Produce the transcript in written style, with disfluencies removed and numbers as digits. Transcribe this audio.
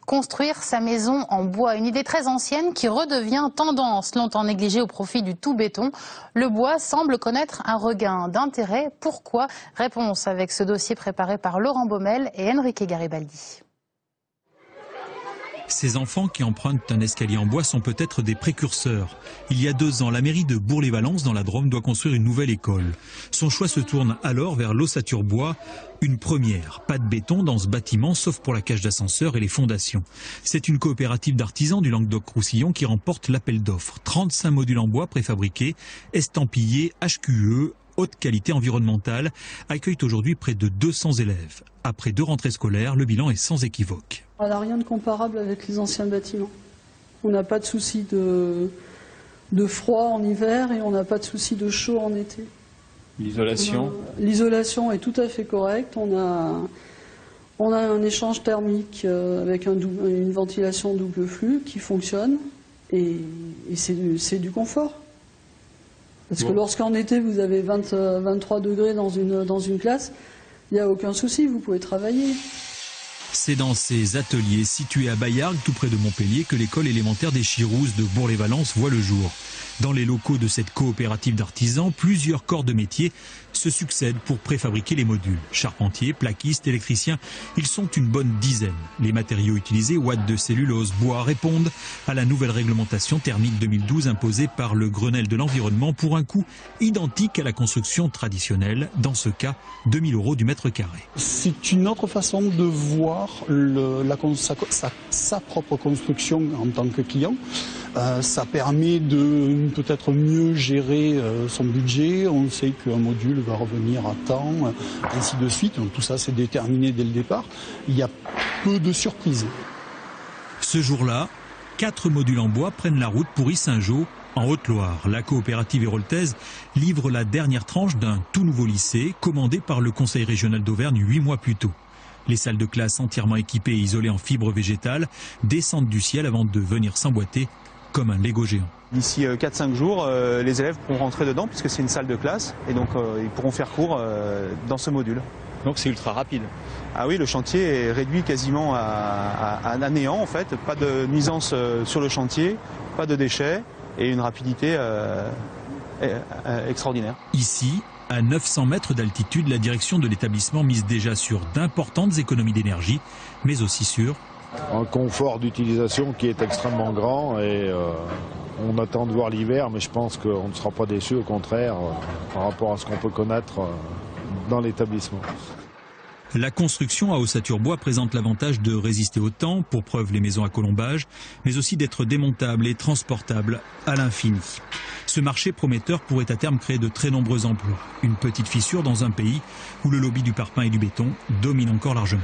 Construire sa maison en bois, une idée très ancienne qui redevient tendance, longtemps négligée au profit du tout béton. Le bois semble connaître un regain d'intérêt. Pourquoi? Réponse avec ce dossier préparé par Laurent Baumel et Enrique Garibaldi. Ces enfants qui empruntent un escalier en bois sont peut-être des précurseurs. Il y a 2 ans, la mairie de Bourg-les-Valences dans la Drôme doit construire une nouvelle école. Son choix se tourne alors vers l'ossature bois. Une première, pas de béton dans ce bâtiment, sauf pour la cage d'ascenseur et les fondations. C'est une coopérative d'artisans du Languedoc-Roussillon qui remporte l'appel d'offres. 35 modules en bois préfabriqués, estampillés, HQE, haute qualité environnementale, accueillent aujourd'hui près de 200 élèves. Après 2 rentrées scolaires, le bilan est sans équivoque. On n'a rien de comparable avec les anciens bâtiments. On n'a pas de souci de froid en hiver et on n'a pas de souci de chaud en été. L'isolation? L'isolation est tout à fait correcte. On a un échange thermique avec une ventilation double flux qui fonctionne et c'est du confort. Parce que lorsqu'en été vous avez 23 degrés dans une classe, il n'y a aucun souci, vous pouvez travailler. C'est dans ces ateliers situés à Baillargues, tout près de Montpellier, que l'école élémentaire des Chirouzes de Bourg-les-Valences voit le jour. Dans les locaux de cette coopérative d'artisans, plusieurs corps de métier se succèdent pour préfabriquer les modules. Charpentiers, plaquistes, électriciens, ils sont une bonne dizaine. Les matériaux utilisés, watts de cellulose, bois, répondent à la nouvelle réglementation thermique 2012 imposée par le Grenelle de l'environnement pour un coût identique à la construction traditionnelle, dans ce cas 2 000 € du mètre carré. C'est une autre façon de voir sa propre construction en tant que client. Ça permet de peut-être mieux gérer son budget. On sait qu'un module va revenir à temps, ainsi de suite. Donc, tout ça, c'est déterminé dès le départ. Il y a peu de surprises. Ce jour-là, 4 modules en bois prennent la route pour Yssingeaux, en Haute-Loire. La coopérative héroltaise livre la dernière tranche d'un tout nouveau lycée, commandé par le Conseil régional d'Auvergne 8 mois plus tôt. Les salles de classe entièrement équipées et isolées en fibres végétales descendent du ciel avant de venir s'emboîter comme un Lego géant. D'ici 4-5 jours, les élèves pourront rentrer dedans puisque c'est une salle de classe et donc ils pourront faire cours dans ce module. Donc c'est ultra rapide. Ah oui, le chantier est réduit quasiment à néant en fait. Pas de nuisance sur le chantier, pas de déchets et une rapidité extraordinaire. Ici, à 900 mètres d'altitude, la direction de l'établissement mise déjà sur d'importantes économies d'énergie, mais aussi sur un confort d'utilisation qui est extrêmement grand et on attend de voir l'hiver, mais je pense qu'on ne sera pas déçu, au contraire, par rapport à ce qu'on peut connaître dans l'établissement. La construction à ossature bois présente l'avantage de résister au temps, pour preuve les maisons à colombage, mais aussi d'être démontable et transportable à l'infini. Ce marché prometteur pourrait à terme créer de très nombreux emplois. Une petite fissure dans un pays où le lobby du parpaing et du béton domine encore largement.